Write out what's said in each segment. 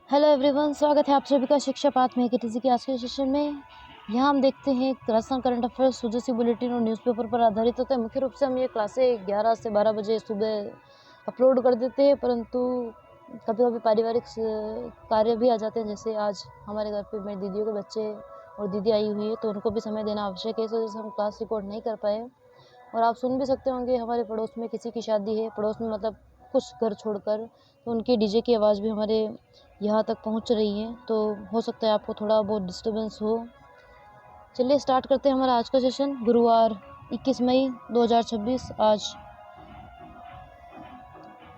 Hello everyone, स्वागत है आप सभी का शिक्षा पाठ में केटीसी के आज के सेशन में। यहाँ हम देखते हैं राजस्थान करंट अफेयर्स सुजसी बुलेटिन और न्यूज़पेपर पर आधारित होता है। मुख्य रूप से हम ये क्लासें 11 से 12 बजे सुबह अपलोड कर देते हैं, परंतु कभी कभी पारिवारिक कार्य भी आ जाते हैं। जैसे आज हमारे घर पे मेरी दीदियों के बच्चे और दीदी आई हुई है, तो उनको भी समय देना आवश्यक है, इस वजह से हम क्लास रिकॉर्ड नहीं कर पाए। और आप सुन भी सकते होंगे, हमारे पड़ोस में किसी की शादी है, पड़ोस में मतलब कुछ घर छोड़कर, तो उनकी डीजे की आवाज़ भी हमारे यहाँ तक पहुँच रही है, तो हो सकता है आपको थोड़ा बहुत डिस्टर्बेंस हो। चलिए स्टार्ट करते हैं हमारा आज का सेशन। गुरुवार 21 मई 2026, आज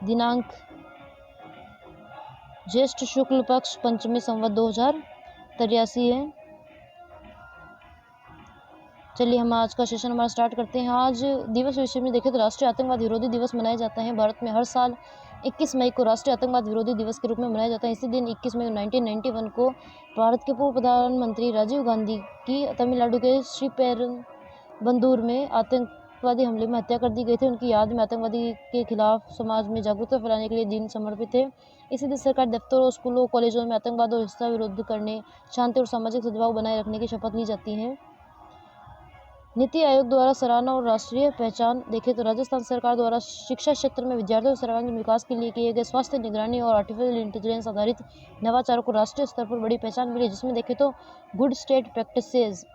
दिनांक ज्येष्ठ शुक्ल पक्ष पंचमी संवत 2083 है। चलिए हम आज का सेशन हमारा स्टार्ट करते हैं। आज दिवस विषय में देखें तो राष्ट्रीय आतंकवाद विरोधी दिवस मनाया जाता है। भारत में हर साल 21 मई को राष्ट्रीय आतंकवाद विरोधी दिवस के रूप में मनाया जाता है। इसी दिन 21 मई 1991 को भारत के पूर्व प्रधानमंत्री राजीव गांधी की तमिलनाडु के श्रीपेरुम्बदूर में आतंकवादी हमले में हत्या कर दी गई थी। उनकी याद में आतंकवादी के खिलाफ समाज में जागरूकता फैलाने के लिए दिन समर्पित है। इसी दिन सरकारी दफ्तरों, स्कूलों, कॉलेजों में आतंकवाद और हिंसा विरोध करने, शांति और सामाजिक सद्भाव बनाए रखने की शपथ ली जाती है। नीति आयोग द्वारा सराहना और राष्ट्रीय पहचान देखें तो राजस्थान सरकार द्वारा शिक्षा क्षेत्र में विद्यार्थियों के सर्वांगीण विकास के लिए किए गए स्वास्थ्य निगरानी और आर्टिफिशियल इंटेलिजेंस आधारित नवाचारों को राष्ट्रीय स्तर पर बड़ी पहचान मिली, जिसमें देखें तो good state practices.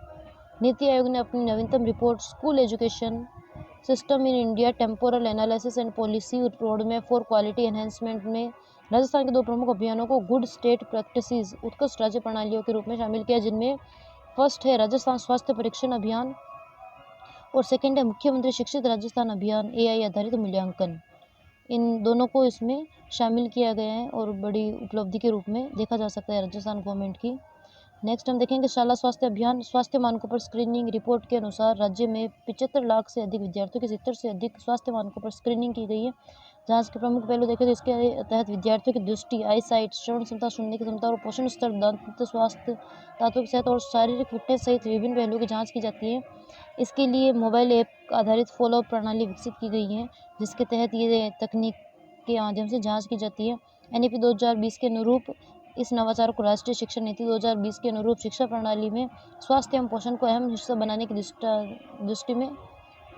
NITI Aayog ने अपनी नवीनतम report school education system in India temporal analysis and policy road map for quality enhancement में राजस्थान के दो प्रमुख अभियानों को गुड स्टेट प्रैक्टिसेस उत्कृष्ट राज्य प्रणालियों के रूप में शामिल किया, जिनमें फर्स्ट है राजस्थान स्वास्थ्य परीक्षण अभियान और सेकेंड है मुख्यमंत्री शिक्षित राजस्थान अभियान एआई आधारित मूल्यांकन। इन दोनों को इसमें शामिल किया गया है और बड़ी उपलब्धि के रूप में देखा जा सकता है राजस्थान गवर्नमेंट की। नेक्स्ट हम देखेंगे शाला स्वास्थ्य अभियान। स्वास्थ्य मानकों पर स्क्रीनिंग रिपोर्ट के अनुसार राज्य में 75 लाख से अधिक विद्यार्थियों की 70 से अधिक स्वास्थ्य मानकों पर स्क्रीनिंग की गई है। जांच के प्रमुख पहलू देखें तो इसके तहत विद्यार्थियों की दृष्टि, आई साइट, श्रवण क्षमता, सुनने की क्षमता और पोषण स्तर, दांत स्वास्थ्य, दांतों की सेहत और शारीरिक फिटनेस सहित विभिन्न पहलुओं की जाँच की जाती है। इसके लिए मोबाइल ऐप आधारित फॉलोअप प्रणाली विकसित की गई है, जिसके तहत ये तकनीक के माध्यम से जाँच की जाती है। NEP 2020 के अनुरूप इस नवाचार को राष्ट्रीय शिक्षा नीति 2020 के अनुरूप शिक्षा प्रणाली में स्वास्थ्य एवं पोषण को अहम हिस्सा बनाने की दृष्टि में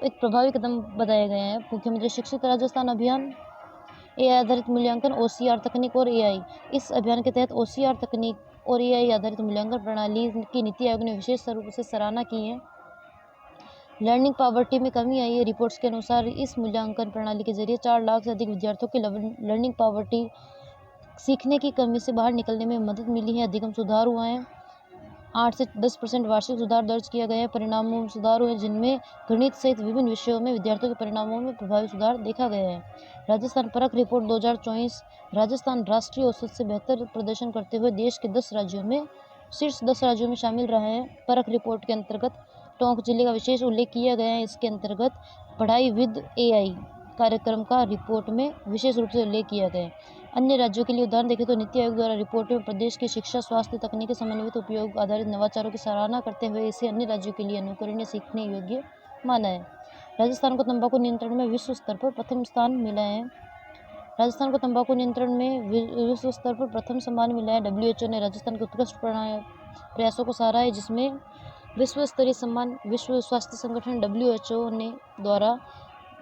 एक प्रभावी कदम बताया गया है। मुख्यमंत्री शिक्षित राजस्थान अभियान AI आधारित मूल्यांकन, OCR तकनीक और AI। इस अभियान के तहत OCR तकनीक और AI आधारित मूल्यांकन प्रणाली की नीति आयोग ने विशेष रूप से सराहना की है। लर्निंग पॉवर्टी में कमी आई है। रिपोर्ट्स के अनुसार इस मूल्यांकन प्रणाली के जरिए 4 लाख से अधिक विद्यार्थियों की लर्निंग पॉवर्टी, सीखने की कमी से बाहर निकलने में मदद मिली है। अधिगम सुधार हुआ है। 8 से 10% वार्षिक सुधार दर्ज किया गया है। परिणामों में सुधार हुए, जिनमें गणित सहित विभिन्न विषयों में विद्यार्थियों के परिणामों में प्रभावी सुधार देखा गया है। राजस्थान परख रिपोर्ट 2024। राजस्थान राष्ट्रीय औसत से बेहतर प्रदर्शन करते हुए देश के 10 राज्यों में शीर्ष 10 राज्यों में शामिल रहा है। परख रिपोर्ट के अंतर्गत टोंक जिले का विशेष उल्लेख किया गया है। इसके अंतर्गत पढ़ाई विद AI कार्यक्रम का रिपोर्ट में विशेष रूप से उल्लेख किया गया है। अन्य राज्यों के लिए उदाहरण देखें तो नीति आयोग द्वारा रिपोर्ट में प्रदेश की शिक्षा, स्वास्थ्य, तकनीकी समन्वित उपयोग आधारित नवाचारों की सराहना करते हुए इसे अन्य राज्यों के लिए अनुकरणीय, सीखने योग्य माना है। राजस्थान को तंबाकू नियंत्रण में विश्व स्तर पर प्रथम स्थान मिला है। राजस्थान को तंबाकू नियंत्रण में विश्व स्तर पर प्रथम सम्मान मिला है। WHO ने राजस्थान के उत्कृष्ट प्रयासों को सराहा है, जिसमें विश्व स्तरीय सम्मान विश्व स्वास्थ्य संगठन WHO ने द्वारा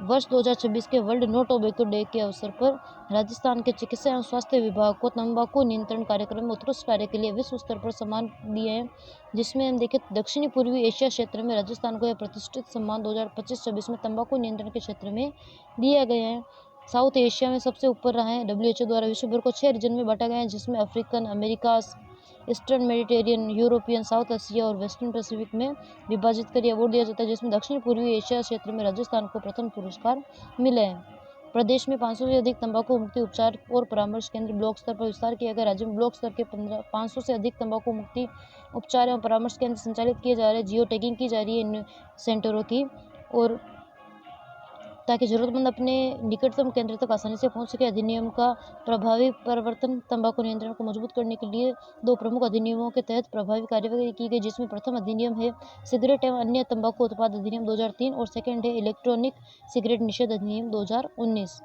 वर्ष 2026 के वर्ल्ड नो टोबैको डे के अवसर पर राजस्थान के चिकित्सा एवं स्वास्थ्य विभाग को तंबाकू नियंत्रण कार्यक्रम में उत्कृष्ट कार्य के लिए विश्व स्तर पर सम्मान दिए हैं, जिसमें हम देखें दक्षिणी पूर्वी एशिया क्षेत्र में राजस्थान को यह प्रतिष्ठित सम्मान 2025-26 में तंबाकू नियंत्रण के क्षेत्र में दिया गया है। साउथ एशिया में सबसे ऊपर रहा है। WHO द्वारा विश्व भर को 6 रीजन में बांटा गया है, जिसमें African, Americas, eastern Mediterranean, European, south Asia और वेस्टर्न पैसिफिक में विभाजित कर अवार्ड दिया जाता है, जिसमें दक्षिण पूर्वी एशिया क्षेत्र में राजस्थान को प्रथम पुरस्कार मिला है। प्रदेश में 500 से अधिक तंबाकू मुक्ति उपचार और परामर्श केंद्र ब्लॉक स्तर पर विस्तार किया गया। राज्य में ब्लॉक स्तर के 500 से अधिक तंबाकू मुक्ति उपचार एवं परामर्श केंद्र संचालित किए जा रहे हैं। जियो टैगिंग की जा रही है इन सेंटरों की, और ताकि जरूरतमंद अपने निकटतम केंद्र तक आसानी से पहुंच सके। अधिनियम का प्रभावी प्रवर्तन तंबाकू नियंत्रण को मजबूत करने के लिए 2 प्रमुख अधिनियमों के तहत प्रभावी कार्यवाही की गई, जिसमें प्रथम अधिनियम है सिगरेट एवं अन्य तंबाकू उत्पाद अधिनियम 2003 और सेकेंड है इलेक्ट्रॉनिक सिगरेट निषेध अधिनियम 2019।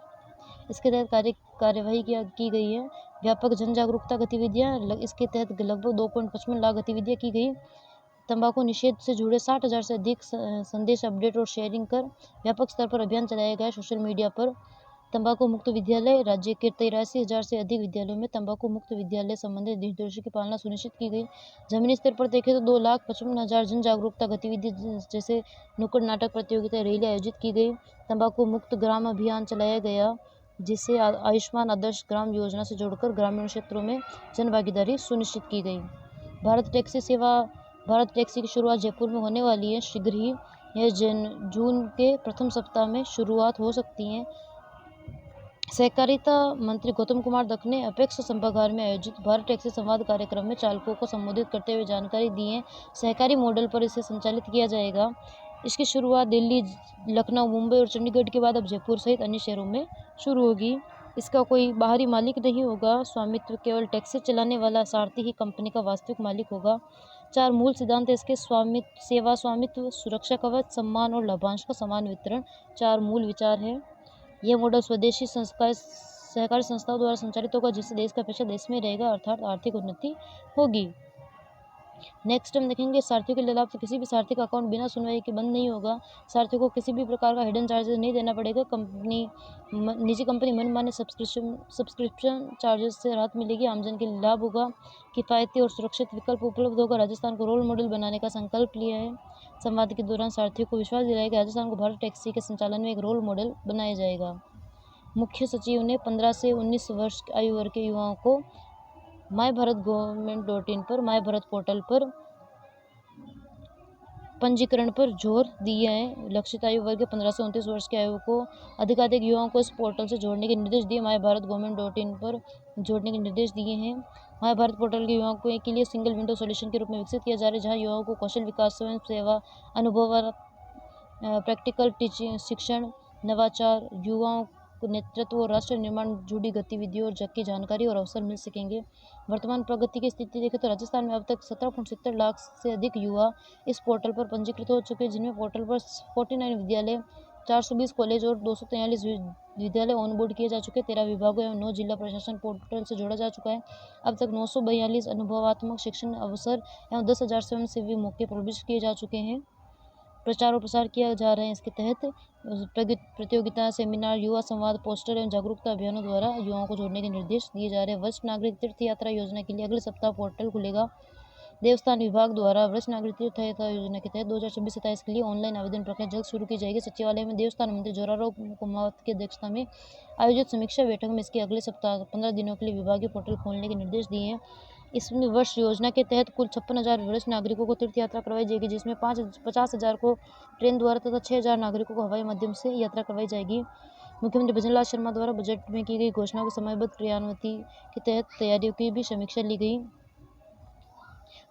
इसके तहत कार्यवाही की गई है। व्यापक जन जागरूकता गतिविधियाँ, इसके तहत लगभग 2.55 लाख गतिविधियाँ की गई। तंबाकू निषेध से जुड़े 60,000 से अधिक संदेश अपडेट और शेयरिंग कर व्यापक स्तर पर अभियान चलाया गया सोशल मीडिया पर। तंबाकू मुक्त विद्यालय, राज्य के 83,000 से अधिक विद्यालयों में तंबाकू मुक्त विद्यालय संबंधित निर्देशों की पालना सुनिश्चित की गई। जमीनी स्तर पर देखें तो 2,55,000 जन जागरूकता गतिविधि जैसे नुक्कड़ नाटक प्रतियोगिता, रैली आयोजित की गई। तंबाकू मुक्त ग्राम अभियान चलाया गया, जिसे आयुष्मान आदर्श ग्राम योजना से जोड़कर ग्रामीण क्षेत्रों में जन भागीदारी सुनिश्चित की गई। भारत टैक्सी की शुरुआत जयपुर में होने वाली है शीघ्र ही। यह जून के प्रथम सप्ताह में शुरुआत हो सकती है। सहकारिता मंत्री गौतम कुमार दत्त ने अपेक्स सभागार में आयोजित भारत टैक्सी संवाद कार्यक्रम में चालकों को संबोधित करते हुए जानकारी दी है। सहकारी मॉडल पर इसे संचालित किया जाएगा। इसकी शुरुआत दिल्ली, लखनऊ, मुंबई और चंडीगढ़ के बाद अब जयपुर सहित अन्य शहरों में शुरू होगी। इसका कोई बाहरी मालिक नहीं होगा। स्वामित्व केवल टैक्सी चलाने वाला सारथी ही कंपनी का वास्तविक मालिक होगा। 4 मूल सिद्धांत इसके: सेवा स्वामित्व, सुरक्षा कवच, सम्मान और लाभांश का समान वितरण। 4 मूल विचार है। यह मॉडल स्वदेशी सहकारी संस्थाओं द्वारा संचालित होगा, जिससे देश का पैसा देश में रहेगा, अर्थात आर्थिक उन्नति होगी। नेक्स्ट हम देखेंगे सारथियों के लिए लाभ। तो किसी भी सारथी का अकाउंट बिना सुनवाई के बंद नहीं होगा। सारथियों को किसी भी प्रकार का हिडन चार्जेस नहीं देना पड़ेगा। निजी कंपनी मनमाने सब्सक्रिप्शन चार्जेस से राहत मिलेगी। आमजन के लिए लाभ होगा। किफ़ायती और सुरक्षित विकल्प उपलब्ध होगा। राजस्थान को रोल मॉडल बनाने का संकल्प लिया है। संवाद के दौरान सारथियों को विश्वास दिलाया कि राजस्थान को भारत टैक्सी के संचालन में एक रोल मॉडल बनाया जाएगा। मुख्य सचिव ने 15 से 19 वर्ष आयु वर्ग के युवाओं को myBharatGovernment.in पर माय भारत पोर्टल पर पंजीकरण पर जोर दिया है। लक्षित आयु वर्ग के 15 से 29 वर्ष के आयु को अधिकाधिक युवाओं को इस पोर्टल से जोड़ने के निर्देश दिए। myBharatGovernment.in पर जोड़ने के निर्देश दिए हैं। माय भारत पोर्टल के युवाओं के लिए सिंगल विंडो सॉल्यूशन के रूप में विकसित किया जा रहा है, जहां युवाओं को कौशल विकास, स्वयं सेवा अनुभव, प्रैक्टिकल टीचिंग, शिक्षण, नवाचार, युवाओं नेतृत्व और राष्ट्र निर्माण जुड़ी गतिविधियों और की जानकारी और अवसर मिल सकेंगे। वर्तमान प्रगति की स्थिति देखें तो राजस्थान में अब तक 17.70 लाख से अधिक युवा इस पोर्टल पर पंजीकृत हो चुके हैं, जिनमें पोर्टल पर 49 विद्यालय, 420 कॉलेज और 243 विद्यालय ऑनबोर्ड किए जा चुके हैं। 13 विभागों एवं 9 जिला प्रशासन पोर्टल से जोड़ा जा चुका है। अब तक 942 अनुभवात्मक शिक्षण अवसर एवं 10,000 स्वयंसेवी मौके प्रविष्ट किए जा चुके हैं। प्रचार और प्रसार किया जा रहा है। इसके तहत प्रतियोगिता, सेमिनार, युवा संवाद, पोस्टर एवं जागरूकता अभियानों द्वारा युवाओं को जोड़ने के निर्देश दिए जा रहे हैं। वरिष्ठ नागरिक तीर्थ यात्रा योजना के लिए अगले सप्ताह पोर्टल खुलेगा। देवस्थान विभाग द्वारा वरिष्ठ नागरिक तीर्थ यात्रा योजना के तहत 2026-27 के लिए ऑनलाइन आवेदन प्रक्रिया जल्द शुरू की जाएगी। सचिवालय में देवस्थान मंत्री जोरावर कुमावत की अध्यक्षता में आयोजित समीक्षा बैठक में इसके अगले सप्ताह 15 दिनों के लिए विभागीय पोर्टल खोलने के निर्देश दिए हैं। इसमें वर्ष योजना के तहत कुल 56,000 वरिष्ठ नागरिकों को तीर्थ यात्रा करवाई जाएगी, जिसमें 50,000 को ट्रेन द्वारा तथा 6,000 नागरिकों को हवाई माध्यम से यात्रा करवाई जाएगी। मुख्यमंत्री भजनलाल शर्मा द्वारा बजट में की गई घोषणाओं की समयबद्ध क्रियान्वयन के तहत तैयारियों की भी समीक्षा ली गई।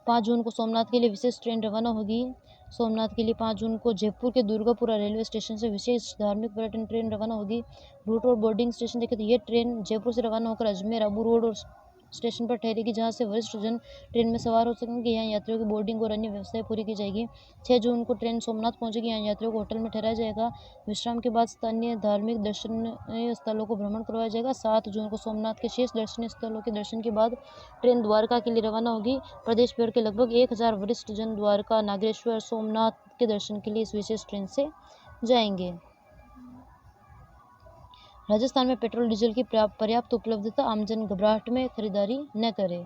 5 जून को सोमनाथ के लिए विशेष ट्रेन रवाना होगी। सोमनाथ के लिए 5 जून को जयपुर के दुर्गापुरा रेलवे स्टेशन से विशेष धार्मिक पर्यटन ट्रेन रवाना होगी। रूट और बोर्डिंग स्टेशन देखें तो यह ट्रेन जयपुर से रवाना होकर अजमेर, आबू रोड और स्टेशन पर ठहरेगी, जहां से वरिष्ठ जन ट्रेन में सवार हो सकेंगे। यहाँ यात्रियों की बोर्डिंग और अन्य व्यवस्थाएं पूरी की जाएगी। 6 जून को ट्रेन सोमनाथ पहुंचेगी। यहाँ यात्रियों को होटल में ठहराया जाएगा। विश्राम के बाद स्थानीय धार्मिक दर्शनीय स्थलों को भ्रमण करवाया जाएगा। 7 जून को सोमनाथ के शेष दर्शनीय स्थलों के दर्शन के बाद ट्रेन द्वारका के लिए रवाना होगी। प्रदेश भर के लगभग 1,000 वरिष्ठ जन द्वारका, नागेश्वर, सोमनाथ के दर्शन के लिए इस विशेष ट्रेन से जाएंगे। राजस्थान में पेट्रोल डीजल की पर्याप्त उपलब्धता, आमजन घबराहट में खरीदारी न करें।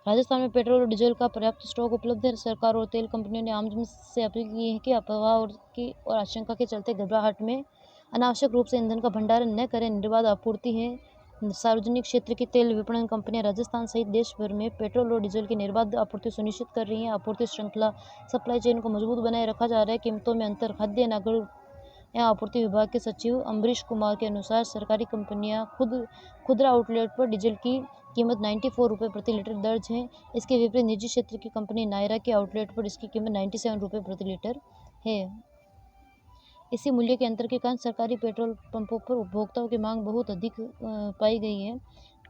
राजस्थान में पेट्रोल और डीजल का पर्याप्त स्टॉक उपलब्ध है। सरकार और तेल कंपनियों ने आमजन से अपील की है कि अफवाह और आशंका के चलते घबराहट में अनावश्यक रूप से ईंधन का भंडारण न करें। निर्बाध आपूर्ति है। सार्वजनिक क्षेत्र की तेल विपणन कंपनियां राजस्थान सहित देश भर में पेट्रोल और डीजल की निर्बाध आपूर्ति सुनिश्चित कर रही हैं। आपूर्ति श्रृंखला, सप्लाई चेन को मजबूत बनाए रखा जा रहा है। कीमतों में अंतर, खाद्य नागरिक एवं आपूर्ति विभाग के सचिव अम्बरीश कुमार के अनुसार सरकारी कंपनियां खुदरा आउटलेट पर डीजल की कीमत 94 रुपये प्रति लीटर दर्ज है। इसके विपरीत निजी क्षेत्र की कंपनी नायरा के आउटलेट पर इसकी कीमत 97 रुपये प्रति लीटर है। इसी मूल्य के अंतर के कारण सरकारी पेट्रोल पंपों पर उपभोक्ताओं की मांग बहुत अधिक पाई गई है।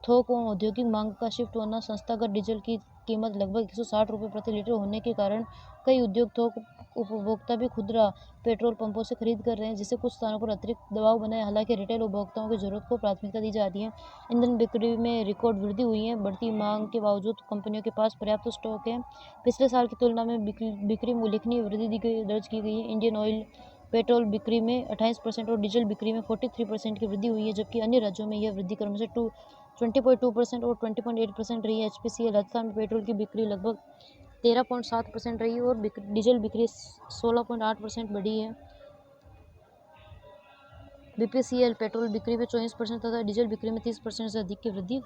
थोक व औद्योगिक मांग का शिफ्ट होना, संस्थागत डीजल की कीमत लगभग 160 रुपये प्रति लीटर होने के कारण कई उद्योग थोक उपभोक्ता भी खुदरा पेट्रोल पंपों से खरीद कर रहे हैं, जिससे कुछ स्थानों पर अतिरिक्त दबाव बना है। हालांकि रिटेल उपभोक्ताओं की जरूरत को प्राथमिकता दी जा रही है। ईंधन बिक्री में रिकॉर्ड वृद्धि हुई है। बढ़ती मांग के बावजूद कंपनियों के पास पर्याप्त स्टॉक है। पिछले साल की तुलना में बिक्री में उल्लेखनीय वृद्धि दर्ज की गई है। इंडियन ऑयल पेट्रोल बिक्री में 28% और डीजल बिक्री में 43% की वृद्धि हुई है, जबकि अन्य राज्यों में यह वृद्धि क्रम से 20.2% और 20.8% रही है। एचपीसीएल राजस्थान में पेट्रोल की बिक्री लगभग 13.7% रही है और डीजल बिक्री 16.8% बढ़ी है। बीपीसीएल पेट्रोल बिक्री में 24% तथा डीजल बिक्री में 30% से अधिक की वृद्धि।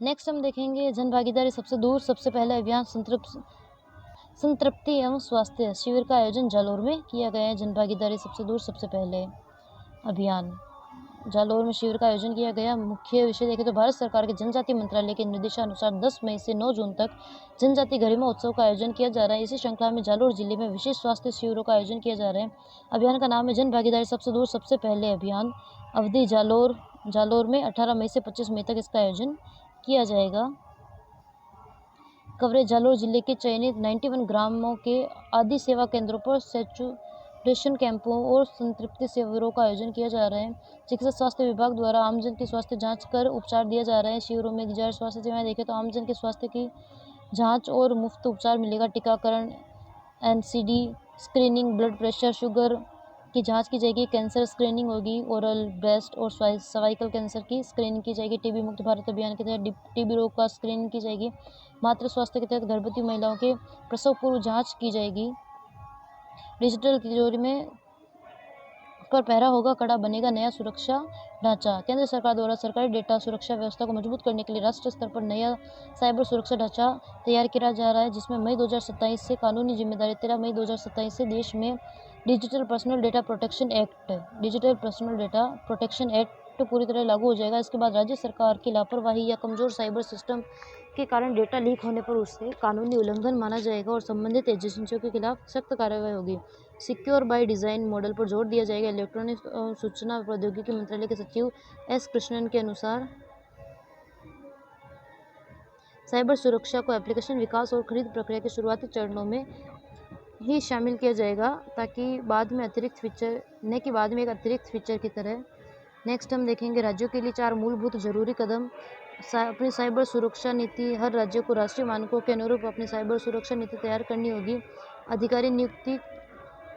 नेक्स्ट हम देखेंगे जन भागीदारी सबसे दूर सबसे पहले अभियान संतृप्ति एवं स्वास्थ्य शिविर का आयोजन जालोर में किया गया है। जन भागीदारी सबसे दूर सबसे पहले अभियान जालोर में शिविर का आयोजन किया गया। मुख्य विषय देखें तो भारत सरकार के जनजाति मंत्रालय के निर्देशानुसार 10 मई से 9 जून तक जनजाति गरिमा उत्सव का आयोजन किया जा रहा है। इसी श्रृंखला में जालोर जिले में विशेष स्वास्थ्य शिविरों का आयोजन किया जा रहा है। अभियान का नाम है जन भागीदारी सबसे दूर सबसे पहले अभियान। अवधि जालोर में 18 मई से 25 मई तक इसका आयोजन किया जाएगा। कवरेज जालोर जिले के चयनित 91 ग्रामों के आदि सेवा केंद्रों पर सैचुरेशन कैंपों और संतृप्ति शिविरों का आयोजन किया जा रहा है। चिकित्सा स्वास्थ्य विभाग द्वारा आमजन की स्वास्थ्य जांच कर उपचार दिया जा रहा है। शिविरों में दी जा रही स्वास्थ्य सेवाएं देखें तो आमजन के स्वास्थ्य की जांच और मुफ्त उपचार मिलेगा। टीकाकरण, NCD screening, blood pressure, sugar की जांच की जाएगी। कैंसर स्क्रीनिंग होगी। ओरल, ब्रेस्ट और सर्वाइकल कैंसर की स्क्रीनिंग की जाएगी। टीबी मुक्त भारत अभियान के तहत टीबी रोग का स्क्रीनिंग की जाएगी। मातृ स्वास्थ्य के तहत गर्भवती महिलाओं के प्रसव पूर्व जांच की जाएगी। डिजिटल तिजोरी में पर पहरा होगा कड़ा, बनेगा नया सुरक्षा ढांचा। केंद्र सरकार द्वारा सरकारी डेटा सुरक्षा व्यवस्था को मजबूत करने के लिए राष्ट्रीय स्तर पर नया साइबर सुरक्षा ढांचा तैयार किया जा रहा है, जिसमें मई 2027 से कानूनी जिम्मेदारी 13 मई 2027 से देश में digital personal data protection act पूरी तरह लागू हो जाएगा। इसके बाद राज्य सरकार की लापरवाही या कमजोर साइबर सिस्टम के कारण डेटा लीक होने पर उसे कानूनी उल्लंघन माना जाएगा और संबंधित एजेंसियों के खिलाफ सख्त कार्रवाई होगी। सिक्योर बाय डिजाइन मॉडल पर जोर दिया जाएगा। इलेक्ट्रॉनिक सूचना प्रौद्योगिकी मंत्रालय के सचिव एस कृष्णन के अनुसार साइबर सुरक्षा को एप्लीकेशन विकास और खरीद प्रक्रिया के शुरुआती चरणों में ही शामिल किया जाएगा, ताकि बाद में एक अतिरिक्त फीचर की तरह। नेक्स्ट हम देखेंगे राज्यों के लिए 4 मूलभूत जरूरी कदम। अपनी साइबर सुरक्षा नीति। हर राज्य को राष्ट्रीय मानकों के अनुरूप अपनी साइबर सुरक्षा नीति तैयार करनी होगी। अधिकारी नियुक्ति।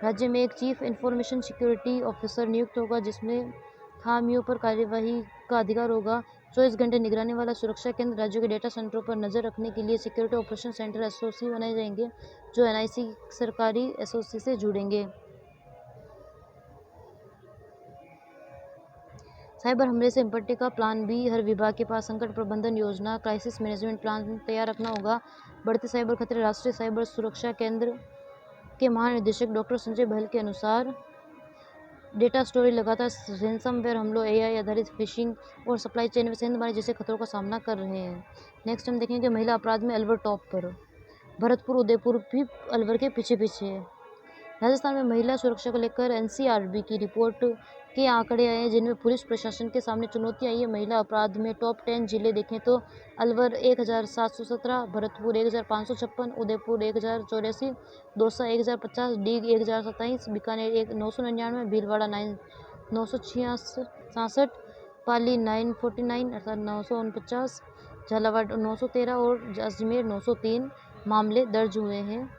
राज्य में एक चीफ इंफॉर्मेशन सिक्योरिटी ऑफिसर नियुक्त होगा, जिसमें खामियों पर कार्यवाही का अधिकार होगा। 24 घंटे निगरानी वाला सुरक्षा केंद्र। राज्यों के डेटा सेंटरों पर नजर रखने के लिए सिक्योरिटी ऑपरेशन सेंटर एसओसी बनाए जाएंगे, जो एनआईसी सरकारी एसओसी से जुड़ेंगे। साइबर हमले से निपटने का प्लान बी। हर विभाग के पास संकट प्रबंधन योजना, क्राइसिस मैनेजमेंट प्लान तैयार रखना होगा। बढ़ते साइबर खतरे। राष्ट्रीय साइबर सुरक्षा केंद्र के महानिदेशक डॉक्टर संजय बहल के अनुसार डेटा स्टोरेज लगातार रैंसमवेयर हमलों, एआई आधारित फिशिंग और सप्लाई चेन में सेंधमारी जैसे खतरों का सामना कर रहे हैं। नेक्स्ट हम देखेंगे महिला अपराध में अलवर टॉप पर। भरतपुर, उदयपुर भी अलवर के पीछे है। राजस्थान में महिला सुरक्षा को लेकर एनसीआरबी की रिपोर्ट के आंकड़े आए हैं, जिनमें पुलिस प्रशासन के सामने चुनौती आई है। महिला अपराध में टॉप 10 जिले देखें तो अलवर 1717, भरतपुर 1556, उदयपुर 1084, दौसा 1050, डीग 1027, बीकानेर 999, भीलवाड़ा 966, पाली 949 अर्थात 949, झालावाड़ 913 और अजमेर 903 मामले दर्ज हुए हैं।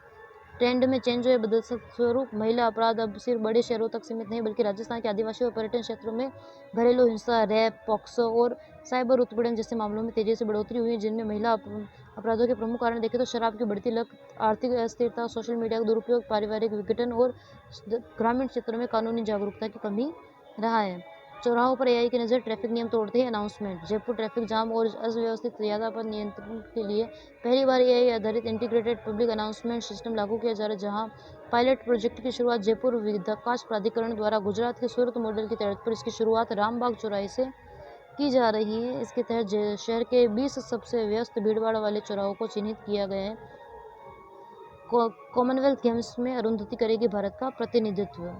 ट्रेंड में चेंज हुए बदल स्वरूप। महिला अपराध अब सिर्फ बड़े शहरों तक सीमित नहीं, बल्कि राजस्थान के आदिवासी और पर्यटन क्षेत्रों में घरेलू हिंसा, रेप, पॉक्सो और साइबर उत्पीड़न जैसे मामलों में तेजी से बढ़ोतरी हुई है। जिनमें महिला अपराधों के प्रमुख कारण देखें तो शराब की बढ़ती लत, आर्थिक अस्थिरता, सोशल मीडिया का दुरुपयोग, पारिवारिक विघटन और ग्रामीण क्षेत्रों में कानूनी जागरूकता की कमी रहा है। चौराहों पर एआई की नज़र। ट्रैफिक नियम तोड़ते ही अनाउंसमेंट। जयपुर ट्रैफिक जाम और अव्यवस्थित यातायात नियंत्रण के लिए पहली बार एआई आधारित इंटीग्रेटेड पब्लिक अनाउंसमेंट सिस्टम लागू किया जा रहा है, जहां पायलट प्रोजेक्ट की शुरुआत जयपुर विकास प्राधिकरण द्वारा गुजरात के सूरत मॉडल की तर्ज पर इसकी शुरुआत रामबाग चौराहे से की जा रही है। इसके तहत शहर के 20 सबसे व्यस्त भीड़भाड़ वाले चौराहों को चिन्हित किया गया है। कॉमनवेल्थ गेम्स में अरुंधति करेगी भारत का प्रतिनिधित्व।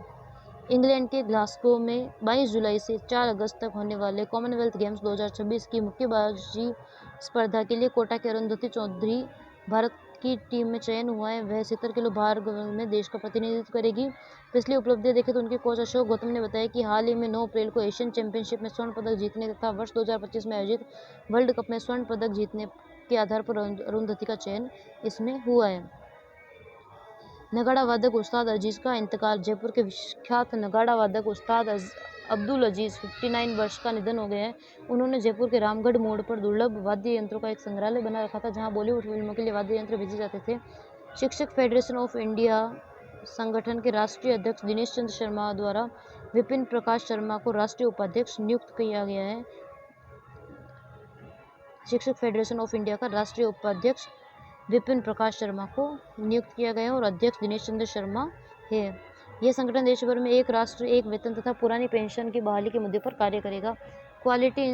इंग्लैंड के ग्लासगो में 22 जुलाई से 4 अगस्त तक होने वाले कॉमनवेल्थ गेम्स 2026 की मुक्केबाजी स्पर्धा के लिए कोटा के अरुंधति चौधरी भारत की टीम में चयन हुआ है। वह 70 किलो भार में देश का प्रतिनिधित्व करेगी। पिछली उपलब्धियां देखें तो उनके कोच अशोक गौतम ने बताया कि हाल ही में 9 अप्रैल को एशियन चैंपियनशिप में स्वर्ण पदक जीतने तथा वर्ष 2025 में आयोजित वर्ल्ड कप में स्वर्ण पदक जीतने के आधार पर अरुंधति का चयन इसमें हुआ है। नगाड़ा वादक उस्ताद अजीज का इंतकाल। जयपुर के विख्यात नगाड़ा वादक उस्ताद अब्दुल अजीज 59 वर्ष का निधन हो गया है। उन्होंने जयपुर के रामगढ़ मोड़ पर दुर्लभ वाद्य यंत्रों का एक संग्रहालय बना रखा था, जहां बॉलीवुड फिल्मों के लिए वाद्य यंत्र भेजे जाते थे। शिक्षक फेडरेशन ऑफ इंडिया संगठन के राष्ट्रीय अध्यक्ष दिनेश चंद्र शर्मा द्वारा विपिन प्रकाश शर्मा को राष्ट्रीय उपाध्यक्ष नियुक्त किया गया है। शिक्षक फेडरेशन ऑफ इंडिया का राष्ट्रीय उपाध्यक्ष विपिन प्रकाश शर्मा को नियुक्त किया गया और अध्यक्ष दिनेश चंद्र शर्मा है। यह संगठन देश भर में एक राष्ट्र एक वेतन तथा पुरानी पेंशन की बहाली के मुद्दे पर कार्य करेगा। क्वालिटी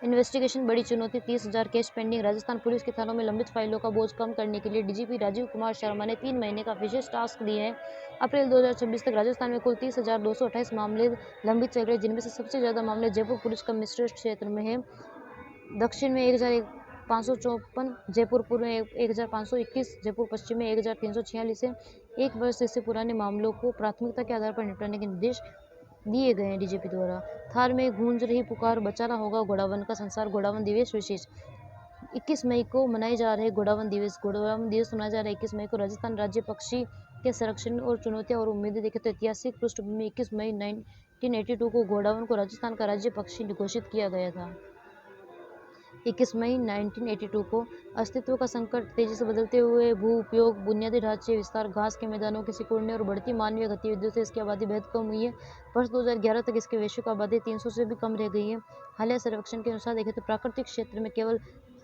इन्वेस्टिगेशन बड़ी चुनौती, 30,000 केस पेंडिंग। राजस्थान पुलिस के थानों में लंबित फाइलों का बोझ कम करने के लिए डीजीपी राजीव कुमार शर्मा ने 3 महीने का विशेष टास्क दिए हैं। अप्रैल 2026 तक राजस्थान में कुल 30,228 मामले लंबित चल रहे, जिनमें से सबसे ज्यादा मामले जयपुर पुलिस कमिश्नरेट क्षेत्र में है। दक्षिण में 1,554, जयपुर पूर्व में 1,521, जयपुर पश्चिम में 1,346 है। 1 वर्ष से पुराने मामलों को प्राथमिकता के आधार पर निपटाने के निर्देश दिए गए हैं डीजीपी द्वारा। थार में गूंज रही पुकार, बचाना होगा घोड़ावन का संसार। घोड़ावन दिवस विशेष 21 मई को मनाए जा रहे घोड़ावन दिवस मनाया जा रहा है 21 मई को। राजस्थान राज्य पक्षी के संरक्षण और चुनौतियां और उम्मीदें देखें तो ऐतिहासिक पृष्ठभूमि 21 मई 1982 को घोड़ावन को राजस्थान का राज्य पक्षी घोषित किया गया था। 21 मई 1982 को अस्तित्व का संकट, तेजी से बदलते हुए भू उपयोग, बुनियादी ढांचे विस्तार, घास के मैदानों के सिकुड़ने और बढ़ती मानवीय गतिविधियों से इसकी आबादी बेहद कम हुई है। वर्ष 2011 तक इसकी वैश्विक आबादी 300 से भी कम रह गई है। हालिया सर्वेक्षण के अनुसार देखें तो प्राकृतिक क्षेत्र में केवल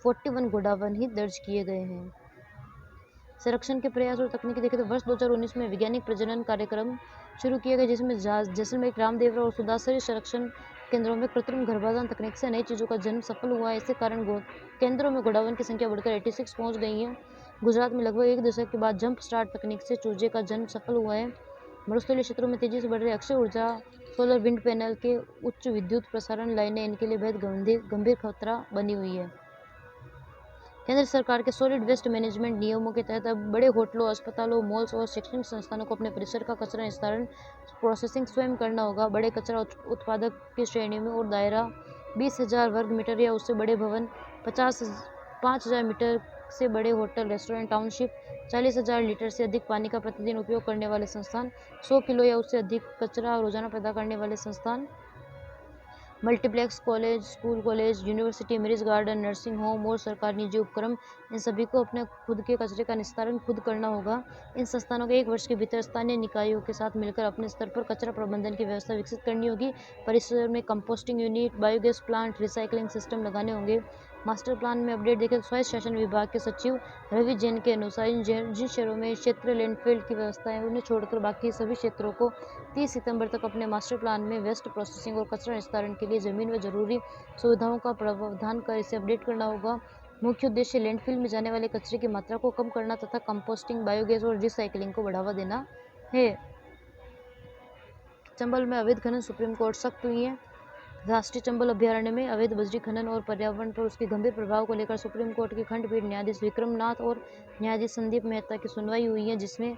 41 घोड़ावन ही दर्ज किए गए हैं। संरक्षण के प्रयास और तकनीकी देखें तो वर्ष 2019 में वैज्ञानिक प्रजनन कार्यक्रम शुरू किया गया, जिसमें जैसलमेर, रामदेवरा और सुदासरी संरक्षण केंद्रों में कृत्रिम गर्भाधान तकनीक से नई चीज़ों का जन्म सफल हुआ है। इसके कारण केंद्रों में घोड़ावन की संख्या बढ़कर 86 पहुंच गई है। गुजरात में लगभग 1 दशक के बाद जंप स्टार्ट तकनीक से चूजे का जन्म सफल हुआ है। मरुस्थलीय क्षेत्रों में तेजी से बढ़ रहे अक्षय ऊर्जा, सोलर विंड पैनल के उच्च विद्युत प्रसारण लाइनें इनके लिए बेहद गंभीर खतरा बनी हुई है। केंद्र सरकार के सॉलिड वेस्ट मैनेजमेंट नियमों के तहत अब बड़े होटलों, अस्पतालों, मॉल्स और शैक्षणिक संस्थानों को अपने परिसर का कचरा निस्तारण प्रोसेसिंग स्वयं करना होगा। बड़े कचरा उत्पादक की श्रेणी में और दायरा 20,000 वर्ग मीटर या उससे बड़े भवन, 5,000 मीटर से बड़े होटल, रेस्टोरेंट, टाउनशिप, 40,000 लीटर से अधिक पानी का प्रतिदिन उपयोग करने वाले संस्थान, 100 किलो या उससे अधिक कचरा रोजाना पैदा करने वाले संस्थान, multiplex, college, school college, university, marriage garden, nursing home और सरकारी निजी उपक्रम, इन सभी को अपने खुद के कचरे का निस्तारण खुद करना होगा। इन संस्थानों को 1 वर्ष के भीतर स्थानीय निकायों के साथ मिलकर अपने स्तर पर कचरा प्रबंधन की व्यवस्था विकसित करनी होगी। परिसर में composting unit, biogas plant, recycling system लगाने होंगे। मास्टर प्लान में अपडेट देखें तो स्वायत्त शासन विभाग के सचिव रवि जैन के अनुसार जिन शहरों में क्षेत्रीय लैंडफिल की व्यवस्था है, उन्हें छोड़कर बाकी सभी क्षेत्रों को 30 सितंबर तक अपने मास्टर प्लान में वेस्ट प्रोसेसिंग और कचरा निस्तारण के लिए जमीन व जरूरी सुविधाओं का प्रावधान कर इसे अपडेट करना होगा। मुख्य उद्देश्य लैंडफिल में जाने वाले कचरे की मात्रा को कम करना तथा कंपोस्टिंग, बायोगैस और रिसाइकलिंग को बढ़ावा देना है। चंबल में अवैध खनन, सुप्रीम कोर्ट सख्त हुई है। राष्ट्रीय चंबल अभ्यारण्य में अवैध बजरी खनन और पर्यावरण पर उसके गंभीर प्रभाव को लेकर सुप्रीम कोर्ट की खंडपीठ न्यायाधीश विक्रमनाथ और न्यायाधीश संदीप मेहता की सुनवाई हुई है, जिसमें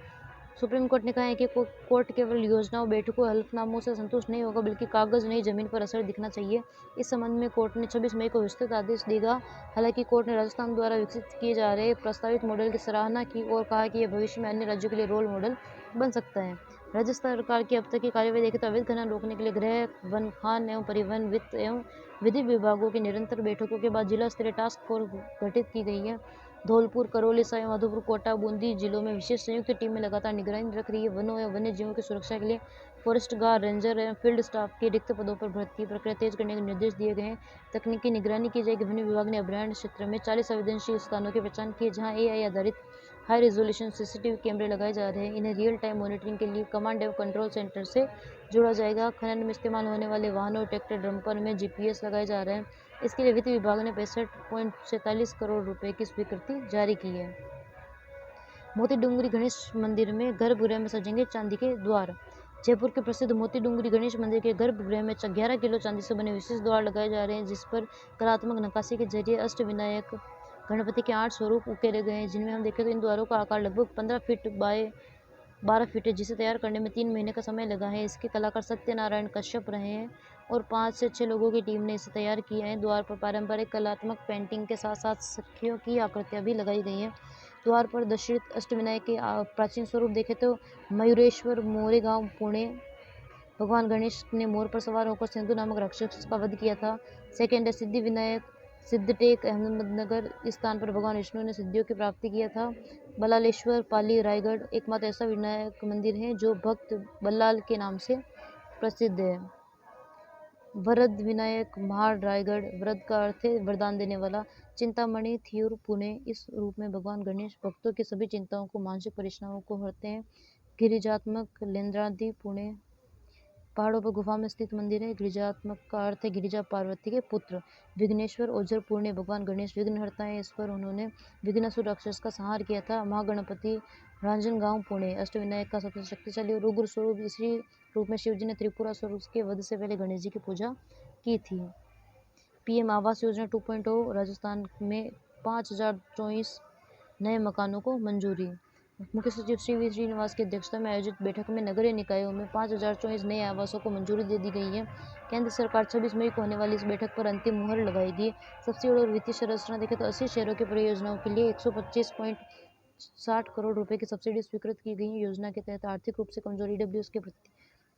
सुप्रीम कोर्ट ने कहा है कि कोर्ट केवल योजनाओं, बैठकों, हल्फनामों से संतुष्ट नहीं होगा, बल्कि कागज नहीं जमीन पर असर दिखना चाहिए। इस संबंध में कोर्ट ने 26 मई को विस्तृत आदेश देगा। हालांकि कोर्ट ने राजस्थान द्वारा विकसित किए जा रहे प्रस्तावित मॉडल की सराहना की और कहा कि यह भविष्य में अन्य राज्यों के लिए रोल मॉडल बन सकता है। राज्य सरकार की अब तक की कार्यवाही देखें तो अवैध खनन रोकने के लिए गृह, वन, खान एवं परिवहन, वित्त एवं विधि विभागों की निरंतर बैठकों के बाद जिला स्तरीय टास्क फोर्स गठित की गई है। धौलपुर, करौली, सवाई माधोपुर, कोटा, बूंदी जिलों में विशेष संयुक्त टीमें लगातार निगरानी रख रही है। वनों एवं वन्य जीवों की सुरक्षा के लिए फॉरेस्ट गार्ड, रेंजर एवं फील्ड स्टाफ के रिक्त पदों पर भर्ती प्रक्रिया तेज करने के निर्देश दिए गए हैं। तकनीकी निगरानी की जाएगी। वन विभाग ने अभयारण्य क्षेत्र में 40 संवेदनशील स्थानों की पहचान की है, जहां AI आधारित हाई रेजोल्यूशन CCTV कैमरे लगाए जा रहे हैं। इन्हें रियल टाइम मॉनिटरिंग के लिए कमांड एवं कंट्रोल सेंटर से जोड़ा जाएगा। खनन में इस्तेमाल होने वाले वाहनों, ट्रैक्टर, डंपर में GPS लगाए जा रहे हैं। इसके लिए वित्त विभाग ने 65.47 करोड़ रुपए की स्वीकृति जारी की है। मोती डूंगरी गणेश मंदिर में गर्भगृह में सजेंगे चांदी के द्वार। जयपुर के प्रसिद्ध मोती डूंगरी गणेश मंदिर के गर्भगृह में 11 किलो चांदी से बने विशेष द्वार लगाए जा रहे हैं, जिस पर कलात्मक नक्काशी के जरिए अष्टविनायक गणपति के 8 स्वरूप उकेरे गए हैं, जिनमें हम देखें तो इन द्वारों का आकार लगभग 15 फीट बाय 12 फीट है, जिसे तैयार करने में 3 महीने का समय लगा है। इसके कलाकार सत्यनारायण कश्यप रहे हैं और 5 से 6 लोगों की टीम ने इसे तैयार किया है। द्वार पर पारंपरिक कलात्मक पेंटिंग के साथ साथ सखियों की आकृतियां भी लगाई गई हैं। द्वार पर दर्शित अष्टविनायक के प्राचीन स्वरूप देखें तो मयूरेश्वर, मोरेगांव, पुणे। भगवान गणेश ने मोर पर सवार होकर सिंधु नामक राक्षस का वध किया था। सेकेंड है सिद्धि विनायक, सिद्धटेक, अहमदनगर। इस स्थान पर भगवान विष्णु ने सिद्धियों की प्राप्ति किया था। बलालेश्वर, पाली, रायगढ़ एकमात्र ऐसा विनायक मंदिर है जो भक्त बल्लाल के नाम से प्रसिद्ध है। वरद विनायक, महाड, रायगढ़। वरद का अर्थ है वरदान देने वाला। चिंतामणि, थियूर, पुणे। इस रूप में भगवान गणेश भक्तों की सभी चिंताओं को, मानसिक परेशानियों को हरते हैं। गिरिजात्मक, लेंद्रादि, पुणे। पहाड़ों पर गुफा में स्थित मंदिर है। गिरिजात्मक का अर्थ है गिरिजा, पार्वती के पुत्र। विघ्नेश्वर, ओझर, पुण्य। भगवान गणेश विघ्न हरता है। इस पर उन्होंने विघ्नासुर राक्षस का संहार किया था। महागणपति, रांजनगांव, पुणे। अष्टविनायक का सबसे शक्तिशाली और उग्र स्वरूप। इसी रूप में शिवजी ने त्रिपुरासुर के वध से पहले गणेश जी की पूजा की थी। पीएम आवास योजना 2.0, राजस्थान में 5024 नए मकानों को मंजूरी। मुख्य सचिव श्री वी श्रीनिवास की अध्यक्षता में आयोजित बैठक में नगरीय निकायों में 5024 नए आवासों को मंजूरी दे दी गई है। केंद्र सरकार 26 मई को होने वाली इस बैठक पर अंतिम मुहर लगाएगी। सब्सिडी और वित्तीय संरचना देखें तो 80 शहरों की परियोजनाओं के लिए 125.60 करोड़ रुपए की सब्सिडी स्वीकृत की गई है। योजना के तहत आर्थिक रूप से कमजोर ईडब्ल्यूएस के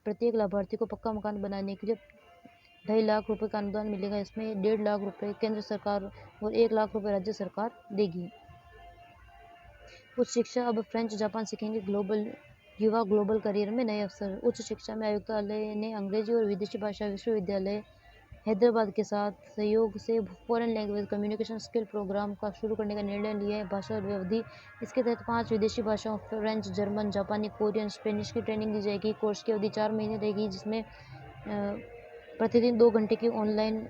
प्रत्येक लाभार्थी को पक्का मकान बनाने के लिए 2.5 लाख रुपए का अनुदान मिलेगा। इसमें 1.5 लाख रुपए केंद्र सरकार और 1 लाख रुपए राज्य सरकार देगी। उच्च शिक्षा, अब फ्रेंच जापान सीखेंगे युवा ग्लोबल करियर में नए अवसर। उच्च शिक्षा में आयुक्तालय ने अंग्रेजी और विदेशी भाषा विश्वविद्यालय हैदराबाद के साथ सहयोग से foreign language communication skill programme का शुरू करने का निर्णय लिया है। भाषा और अवधि, इसके तहत 5 विदेशी भाषाओं फ्रेंच, जर्मन, जापानी, कोरियन, स्पेनिश की ट्रेनिंग दी जाएगी। कोर्स की अवधि 4 महीने रहेगी, जिसमें प्रतिदिन 2 घंटे की ऑनलाइन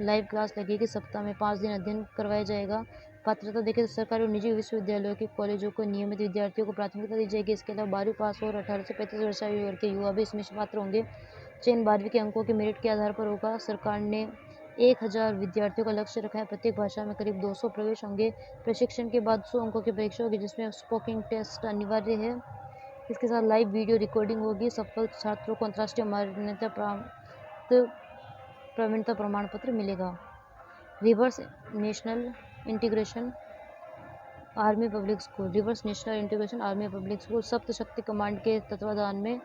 लाइव क्लास लगेगी। सप्ताह में 5 दिन अध्ययन करवाया जाएगा। पात्रता देखें तो सरकारी और निजी विश्वविद्यालयों के कॉलेजों को नियमित विद्यार्थियों को प्राथमिकता दी जाएगी। इसके अलावा 12वीं पास और 18 से 35 वर्ष आयु वर्ग के युवा भी इसमें पात्र होंगे। चयन 12वीं के अंकों के मेरिट के आधार पर होगा। सरकार ने 1000 विद्यार्थियों का लक्ष्य रखा है। प्रत्येक भाषा में करीब 200 प्रवेश होंगे। प्रशिक्षण के बाद 100 अंकों की परीक्षा होगी, जिसमें स्पोकन टेस्ट अनिवार्य है। इसके साथ लाइव वीडियो रिकॉर्डिंग होगी। सफल छात्रों को अंतर्राष्ट्रीय मान्यता प्राप्त प्रवीणता प्रमाण पत्र मिलेगा। Reverse national integration army public school. Reverse national integration army public school सप्त शक्ति कमांड के तत्वाधान में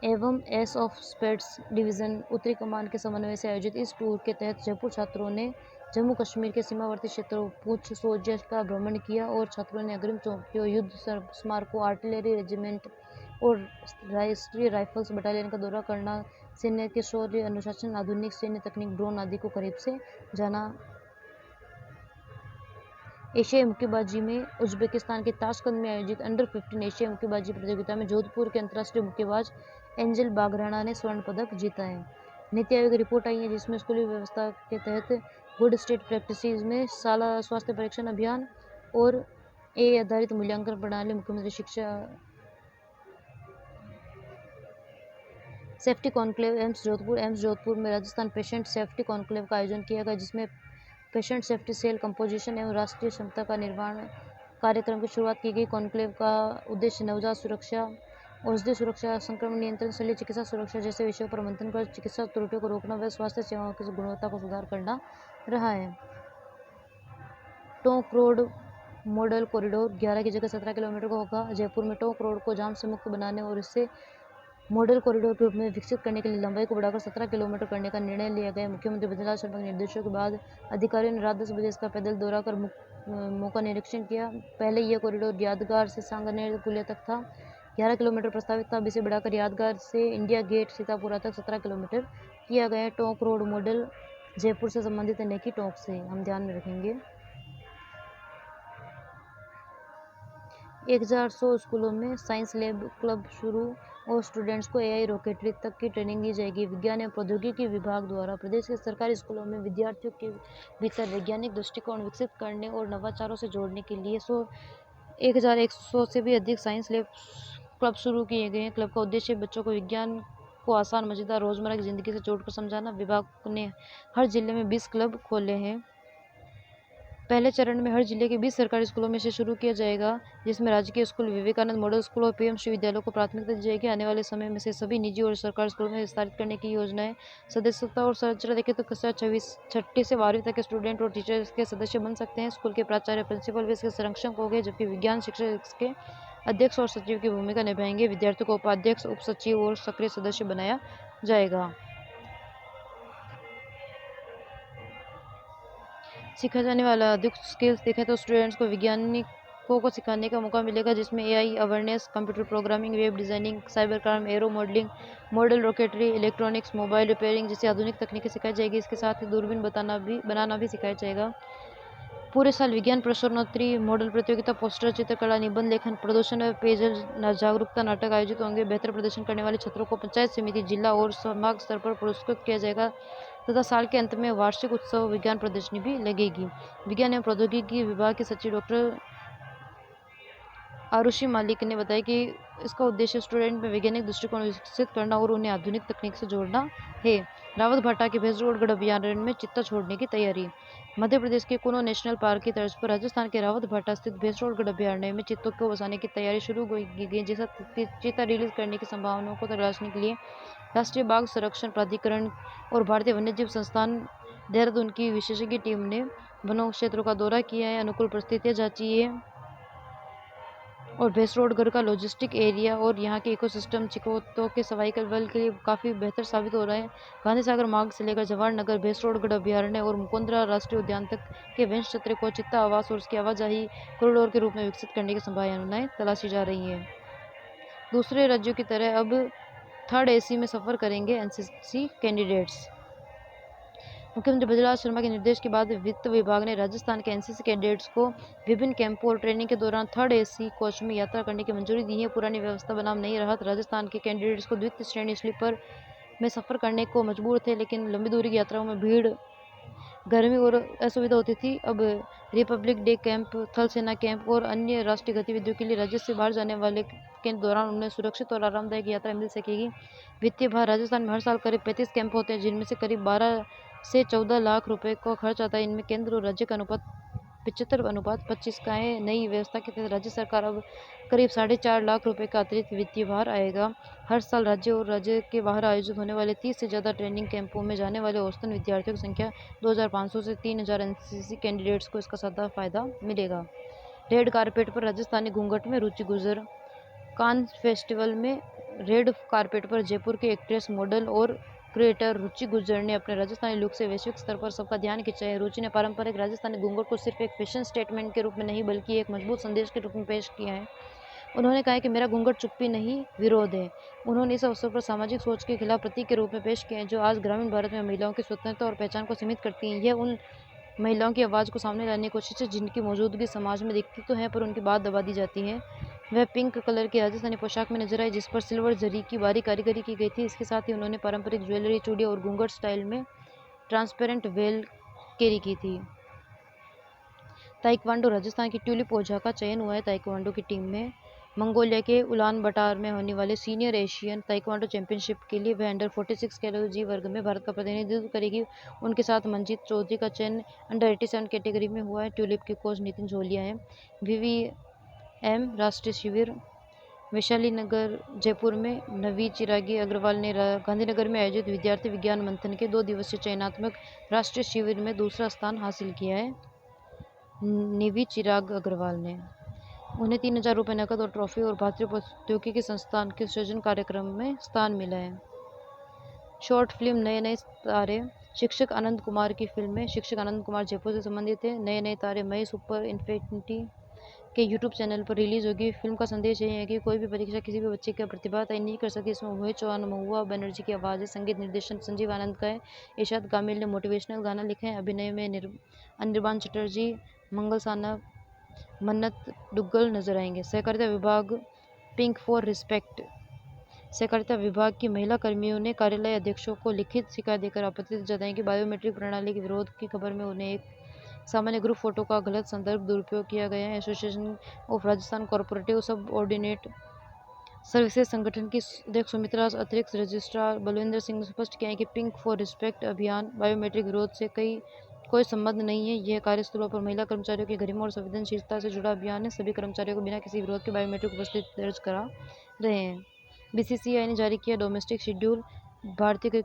एवं एस ऑफ स्पेट्स डिवीजन उत्तरी कमान के समन्वय से आयोजित इस टूर के तहत जयपुर छात्रों ने जम्मू कश्मीर के सीमावर्ती क्षेत्रों पूंछ सोल्जर का भ्रमण किया और छात्रों ने अग्रिम चौकियों, युद्ध स्मारकों, आर्टिलरी रेजिमेंट और राष्ट्रीय राइफल्स बटालियन का दौरा करना, सैन्य के शौर्य, अनुशासन, आधुनिक सैन्य तकनीक, ड्रोन आदि को करीब से जाना। एशियाई मुक्केबाजी में उज्बेकिस्तान के ताशकंद में आयोजित अंडर 15 एशियाई मुक्केबाजी प्रतियोगिता में जोधपुर के अंतर्राष्ट्रीय मुक्केबाज एंजल बागराना ने स्वर्ण पदक जीता है। नीति आयोग की रिपोर्ट आई है, जिसमें स्कूली व्यवस्था के तहत गुड स्टेट प्रैक्टिसेस में साला स्वास्थ्य परीक्षण अभियान और ए आधारित मूल्यांकन प्रणाली, मुख्यमंत्री शिक्षा सेफ्टी कॉन्क्लेव एम्स जोधपुर में राजस्थान पेशेंट सेफ्टी कॉन्क्लेव का आयोजन किया गया, जिसमें पेशेंट सेफ्टी सेल कंपोजिशन एवं राष्ट्रीय क्षमता का निर्माण कार्यक्रम की शुरुआत की गई। कॉन्क्लेव का उद्देश्य नवजात सुरक्षा, औषधि सुरक्षा, संक्रमण नियंत्रण, शल्य चिकित्सा सुरक्षा जैसे विषयों पर मंथन कर चिकित्सा त्रुटियों को रोकना व स्वास्थ्य सेवाओं की गुणवत्ता को सुधार करना रहा है। टोंक रोड मॉडल कॉरिडोर 11 की जगह 17 किलोमीटर का होगा। जयपुर में टोंक रोड को जाम से मुक्त बनाने और इससे मॉडल कॉरिडोर के रूप में विकसित करने के लिए लंबाई को बढ़ाकर 17 किलोमीटर करने का निर्णय लिया गया। मुख्यमंत्री भजनलाल शर्मा के निर्देशों के बाद अधिकारियों ने रात 10 बजे इसका पैदल दौरा कर मौका निरीक्षण किया। पहले यह कॉरिडोर यादगार से सांगानेर पुलिया तक था। 11 किलोमीटर प्रस्तावित था। अब इसे बढ़ाकर यादगार से इंडिया गेट सीतापुरा तक 17 किलोमीटर किया गया है। टोंक रोड मॉडल जयपुर से संबंधित है, न कि टोंक से, हम ध्यान में रखेंगे। 1100 स्कूलों में साइंस लैब क्लब शुरू और स्टूडेंट्स को एआई रॉकेटरी तक की ट्रेनिंग दी जाएगी। विज्ञान एवं प्रौद्योगिकी विभाग द्वारा प्रदेश के सरकारी स्कूलों में विद्यार्थियों के भीतर वैज्ञानिक दृष्टिकोण विकसित करने और नवाचारों से जोड़ने के लिए 1100 से भी अधिक साइंस लैब क्लब शुरू किए गए हैं। क्लब का उद्देश्य बच्चों को विज्ञान को आसान, मजेदार, रोजमर्रा की जिंदगी से जोड़कर समझाना। विभाग ने हर जिले में 20 क्लब खोले हैं। पहले चरण में हर जिले के 20 सरकारी स्कूलों में से शुरू किया जाएगा, जिसमें राजकीय स्कूल, विवेकानंद मॉडल स्कूल और पीएमश्री विद्यालयों को प्राथमिकता दी जाएगी। आने वाले समय में से सभी निजी और सरकारी स्कूलों में विस्तारित करने की योजना है। सदस्यता और संरचना देखें तो कक्षा 6वीं से 12वीं तक के स्टूडेंट और टीचर इसके सदस्य बन सकते हैं। स्कूल के प्राचार्य, प्रिंसिपल भी इसके संरक्षक होंगे, जबकि विज्ञान शिक्षक इसके अध्यक्ष और सचिव की भूमिका निभाएंगे। विद्यार्थियों को उपाध्यक्ष, उप सचिव और सक्रिय सदस्य बनाया जाएगा। सीखा जाने वाला अधिक स्किल्स देखें तो स्टूडेंट्स को वैज्ञानिकों को सिखाने का मौका मिलेगा, जिसमें AI awareness, computer programming, web designing, cyber crime, aero modelling, model rocketry, electronics, mobile repairing जैसी आधुनिक तकनीकें सिखाई जाएगी। इसके साथ ही दूरबीन बनाना भी सिखाया जाएगा। पूरे साल विज्ञान प्रश्नोत्तरी, मॉडल प्रतियोगिता, पोस्टर, चित्रकला, निबंध लेखन, प्रदूषण व पेयजल जागरूकता नाटक आयोजित होंगे। बेहतर प्रदर्शन करने वाले छात्रों को पंचायत समिति, जिला और संभाग स्तर पर पुरस्कृत किया जाएगा तथा साल के अंत में वार्षिक उत्सव विज्ञान प्रदर्शनी भी लगेगी। विज्ञान एवं प्रौद्योगिकी विभाग के सचिव डॉक्टर आरुषि मालिक ने बताया कि इसका उद्देश्य स्टूडेंट में वैज्ञानिक दृष्टिकोण विकसित करना और उन्हें आधुनिक तकनीक से जोड़ना है। रावत भाटा के भैंसरोडगढ़ अभयारण्य में चीता छोड़ने की तैयारी। मध्य प्रदेश के कुनो नेशनल पार्क की तर्ज पर राजस्थान के रावत भाटा स्थित भैंसरोडगढ़ अभयारण्य में चीतों को बसाने की तैयारी शुरू की गई, जैसा चीता रिलीज करने की संभावनाओं को तलाशने के लिए राष्ट्रीय बाघ संरक्षण प्राधिकरण और भारतीय वन्यजीव संस्थान देहरादून की विशेषज्ञ टीम ने वनों क्षेत्रों का दौरा किया है, अनुकूल परिस्थितियां जांची है और भैंसरोडगढ़ का लॉजिस्टिक एरिया और यहाँ के इकोसिस्टम चिकोतों के सर्वाइवल के लिए काफ़ी बेहतर साबित हो रहा है। गांधी सागर मार्ग से लेकर जवाहर नगर, भैंसरोडगढ़ अभयारण्य और मुकुंदरा राष्ट्रीय उद्यान तक के वन्य क्षेत्र को चित्ता आवास और उसकी आवाजाही कॉरिडोर के रूप में विकसित करने की संभावनाएं तलाशी जा रही हैं। दूसरे राज्यों की तरह अब 3rd AC में सफ़र करेंगे एनसीसी कैंडिडेट्स। मुख्यमंत्री बृजलाल शर्मा के निर्देश के बाद वित्त विभाग ने राजस्थान के एनसीसी कैडेट्स को विभिन्न कैंपों और ट्रेनिंग के दौरान 3rd AC कोच में यात्रा करने की मंजूरी दी है। पुरानी व्यवस्था बनाम नई राहत। राजस्थान के कैंडिडेट्स को द्वितीय श्रेणी स्लीपर में सफ़र करने को मजबूर थे, लेकिन लंबी दूरी की यात्राओं में भीड़, गर्मी और असुविधा होती थी। अब रिपब्लिक डे कैंप, थल सेना कैंप और अन्य राष्ट्रीय गतिविधियों के लिए राज्य से बाहर जाने वाले के दौरान उन्हें सुरक्षित और आरामदायक यात्रा मिल सकेगी। वित्तीय भार। राजस्थान में हर साल करीब 35 कैंप होते हैं, जिनमें से करीब 12 से 14 लाख रुपए का खर्च आता है। इनमें केंद्र और राज्य का अनुपात 75:25 का है। नई व्यवस्था के तहत राज्य सरकार अब करीब 4.5 लाख रुपए का अतिरिक्त वित्तीय भार आएगा। हर साल राज्य और राज्य के बाहर आयोजित होने वाले 30 से ज़्यादा ट्रेनिंग कैंपों में जाने वाले औसतन विद्यार्थियों की संख्या 2500 से 3000 एनसीसी कैंडिडेट्स को इसका सादा फायदा मिलेगा। रेड कारपेट पर राजस्थानी घूंघट में रुचि गुजर। कान फेस्टिवल में रेड कारपेट पर जयपुर के एक्ट्रेस, मॉडल और क्रिएटर रुचि गुर्जर ने अपने राजस्थानी लुक से वैश्विक स्तर पर सबका ध्यान खींचा है। रुचि ने पारंपरिक राजस्थानी घूंघट को सिर्फ एक फैशन स्टेटमेंट के रूप में नहीं, बल्कि एक मजबूत संदेश के रूप में पेश किया है। उन्होंने कहा कि मेरा घूंघट चुप्पी नहीं, विरोध है। उन्होंने इस अवसर पर सामाजिक सोच के खिलाफ प्रतीक के रूप में पेश किया है, जो आज ग्रामीण भारत में महिलाओं की स्वतंत्रता और पहचान को सीमित करती हैं। यह उन महिलाओं की आवाज़ को सामने लाने की कोशिश है जिनकी मौजूदगी समाज में दिखती तो है, पर उनकी बात दबा दी जाती है। वह पिंक कलर की राजस्थानी पोशाक में नजर आई, जिस पर सिल्वर जरी की बारीक कारीगरी की गई थी। इसके साथ ही उन्होंने पारंपरिक ज्वेलरी, चूड़ियाँ और घूंघट स्टाइल में ट्रांसपेरेंट वेल कैरी की थी। ताइक्वांडो। राजस्थान की ट्यूलिप ओझा का चयन हुआ है ताइक्वांडो की टीम में। मंगोलिया के उलान बटार में होने वाले सीनियर एशियन ताइक्वांडो चैंपियनशिप के लिए वह अंडर 46 कैटेगरी वर्ग में भारत का प्रतिनिधित्व करेगी। उनके साथ मनजीत चौधरी का चयन अंडर 87 कैटेगरी में हुआ है। ट्यूलिप के कोच नितिन झोलिया हैं। VVM राष्ट्रीय शिविर। वैशाली नगर जयपुर में नवी चिरागी अग्रवाल ने गांधीनगर में आयोजित विद्यार्थी विज्ञान मंथन के 2 दिवसीय चयनात्मक राष्ट्रीय शिविर में दूसरा स्थान हासिल किया है। निवी चिराग अग्रवाल ने, उन्हें 3000 रुपये नकद और ट्रॉफी और भारतीय प्रौद्योगिकी संस्थान के सृजन कार्यक्रम में स्थान मिला है। शॉर्ट फिल्म नए नए तारे। शिक्षक आनंद कुमार की फिल्म में शिक्षक आनंद कुमार जयपुर से संबंधित है। नए नए तारे मई सुपर इन्फिनिटी के यूट्यूब चैनल पर रिलीज होगी। फिल्म का संदेश यही है कि कोई भी परीक्षा किसी भी बच्चे की प्रतिभा तय नहीं कर सकती। इसमें मोहित चौहान, महुआ बनर्जी की आवाज़ है। संगीत निर्देशन संजीव आनंद का है। इरशाद कामिल ने मोटिवेशनल गाना लिखे हैं। अभिनय में अनिर्बान चटर्जी, मंगल सानप, मन्नत डुग्गल नजर आएंगे। सहकारिता विभाग। Pink for respect. सहकारिता विभाग की महिला कर्मियों ने कार्यालय अध्यक्षों को लिखित शिकायत देकर आपत्ति जताई कि बायोमेट्रिक प्रणाली के विरोध की खबर में उन्हें एक सामान्य ग्रुप फोटो का गलत संदर्भ दुरुपयोग किया गया है। एसोसिएशन ऑफ राजस्थान कॉरपोरेटिव सब ऑर्डिनेट सर्विसेज संगठन की अध्यक्ष सुमित्रा अतिरिक्त रजिस्ट्रार बलविंदर सिंह ने स्पष्ट किया है कि पिंक फॉर रिस्पेक्ट अभियान बायोमेट्रिक विरोध से कोई संबंध नहीं है। यह कार्यस्थलों पर महिला कर्मचारियों की गरिमा और संवेदनशीलता से जुड़ा अभियान है। सभी कर्मचारियों को बिना किसी विरोध के बायोमेट्रिक उपस्थिति दर्ज करा रहे हैं। बीसीसीआई ने जारी किया डोमेस्टिक शेड्यूल। भारतीय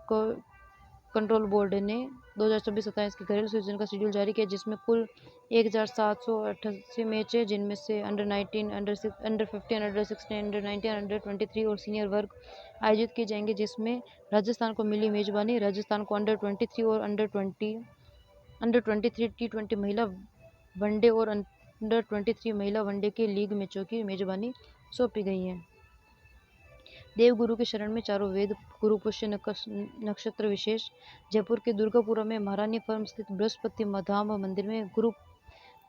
कंट्रोल बोर्ड ने 2024-27 के घरेलू सीजन का शेड्यूल जारी किया, जिसमें कुल 1788 मैच है, जिनमें से under 19, under 15, under 16, under 19, under 23 और सीनियर वर्ग आयोजित किए जाएंगे, जिसमें राजस्थान को मिली मेजबानी। राजस्थान को अंडर 23 और अंडर 23 T20 महिला वनडे और अंडर 23 महिला वनडे के लीग मैचों की मेजबानी सौंपी गई है। देवगुरु के शरण में चारों वेद। गुरु पुष्य नक्षत्र विशेष। जयपुर के दुर्गापुरा में महारानी फर्म स्थित बृहस्पति धाम मंदिर में गुरु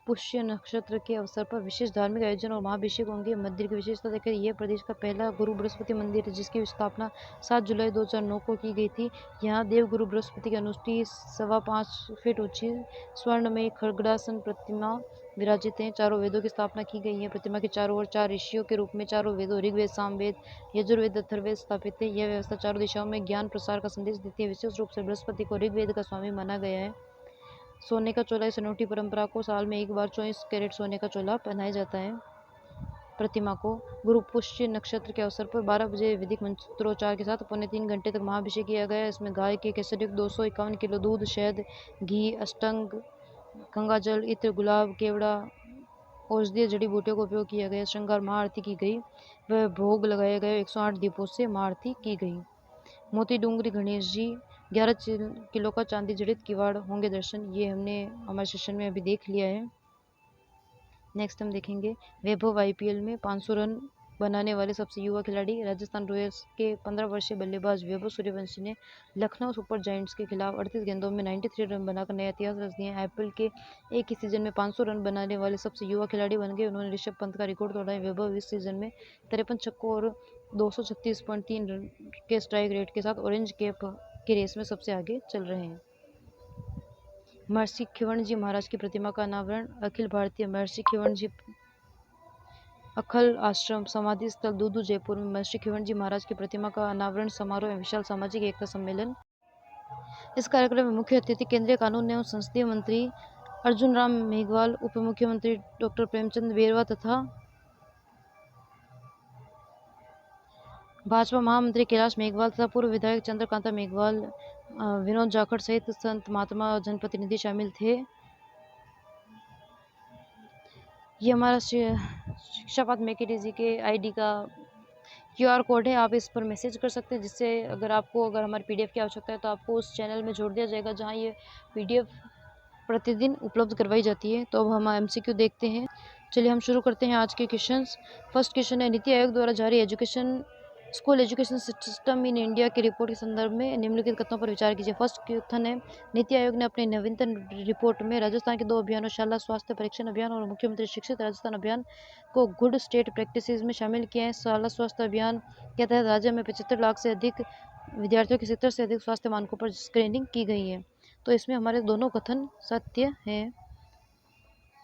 पुष्य नक्षत्र के अवसर पर विशेष धार्मिक आयोजन और महाभिषेक होंगे। मंदिर की विशेषता देखकर यह प्रदेश का पहला गुरु बृहस्पति मंदिर है, जिसकी स्थापना 7 जुलाई 2009 को की गई थी। यहाँ देवगुरु बृहस्पति की अनुष्ठी 5.25 फीट ऊंची स्वर्ण में खड़गड़ासन प्रतिमा विराजित हैं। चारों वेदों की स्थापना की गई है। प्रतिमा के चारों ओर 4 ऋषियों के रूप में चारों वेदों ऋग्वेद, सामवेद, यजुर्वेद, अथर्ववेद स्थापित है। यह व्यवस्था चारों दिशाओं में ज्ञान प्रसार का संदेश देती है। विशेष रूप से बृहस्पति को ऋग्वेद का स्वामी माना गया है। सोने का चोला। इस अनूठी परंपरा को साल में एक बार 24 कैरेट सोने का चोला पहनाया जाता है। प्रतिमा को गुरु पुष्य नक्षत्र के अवसर पर 12 बजे वैदिक मंत्रोच्चार के साथ 3.25 घंटे तक महाभिषेक किया गया। इसमें गाय के केसरयुक्त 251 किलो दूध, शहद, घी, अष्टंग, गंगाजल, इत्र, गुलाब, केवड़ा, औषधीय जड़ी बूटियों का उपयोग किया गया। श्रृंगार महाआरती की गई वह भोग लगाया गया। 108 दीपों से महाआरती की गई। मोती डूंगरी गणेश जी। 11 किलो का चांदी जड़ित किवाड़ होंगे दर्शन। ये हमने हमारे सेशन में अभी देख लिया है। नेक्स्ट हम देखेंगे वैभव। आईपीएल में 500 रन बनाने वाले सबसे युवा खिलाड़ी। राजस्थान रॉयल्स के 15 वर्षीय बल्लेबाज वैभव सूर्यवंशी ने लखनऊ सुपर जायंट्स के खिलाफ 38 गेंदों में 93 रन बनाकर नया इतिहास रच दिया। आईपीएल के एक ही सीजन में 500 रन बनाने वाले सबसे युवा खिलाड़ी बन गए। उन्होंने ऋषभ पंत का रिकॉर्ड तोड़ा है। वैभव इस सीजन में 53 छक्कों और 236.3 रन के स्ट्राइक रेट के साथ ऑरेंज कैप की रेस में सबसे आगे चल रहे हैं। महर्षि खिवणजी महाराज की प्रतिमा का अनावरण। अखिल भारतीय महर्षि खिवणजी अखल आश्रम समाधि स्थल दूदू जयपुर में महर्षि खिवणजी महाराज की प्रतिमा का अनावरण समारोह एवं विशाल सामाजिक एकता सम्मेलन। इस कार्यक्रम में मुख्य अतिथि केंद्रीय कानून एवं संसदीय मंत्री अर्जुन राम मेघवाल, उप मुख्यमंत्री डॉक्टर प्रेमचंद बेरवा तथा भाजपा महामंत्री कैलाश मेघवाल तथा पूर्व विधायक चंद्रकांता मेघवाल, विनोद जाखड़ सहित संत महात्मा जनप्रतिनिधि शामिल थे। ये हमारा शिक्षापाठ मेक इट इजी के आईडी का क्यूआर कोड है। आप इस पर मैसेज कर सकते हैं, जिससे अगर हमारी पीडीएफ की आवश्यकता है तो आपको उस चैनल में जोड़ दिया जाएगा, जहां ये पीडीएफ प्रतिदिन उपलब्ध करवाई जाती है। तो अब हम एमसीक्यू देखते हैं। चलिए हम शुरू करते हैं आज के क्वेश्चंस। फर्स्ट क्वेश्चन है, नीति आयोग द्वारा जारी school education system in India की रिपोर्ट के संदर्भ में निम्नलिखित कथनों पर विचार कीजिए। फर्स्ट कथन है, नीति आयोग ने अपनी नवीनतम रिपोर्ट में राजस्थान के 2 अभियानों शाला स्वास्थ्य परीक्षण अभियान और मुख्यमंत्री शिक्षित राजस्थान अभियान को गुड स्टेट प्रैक्टिसेस में शामिल किया है। शाला स्वास्थ्य अभियान के तहत राज्य में 75 लाख से अधिक विद्यार्थियों की 70 से अधिक स्वास्थ्य मानकों पर स्क्रीनिंग की गई है। तो इसमें हमारे दोनों कथन सत्य हैं।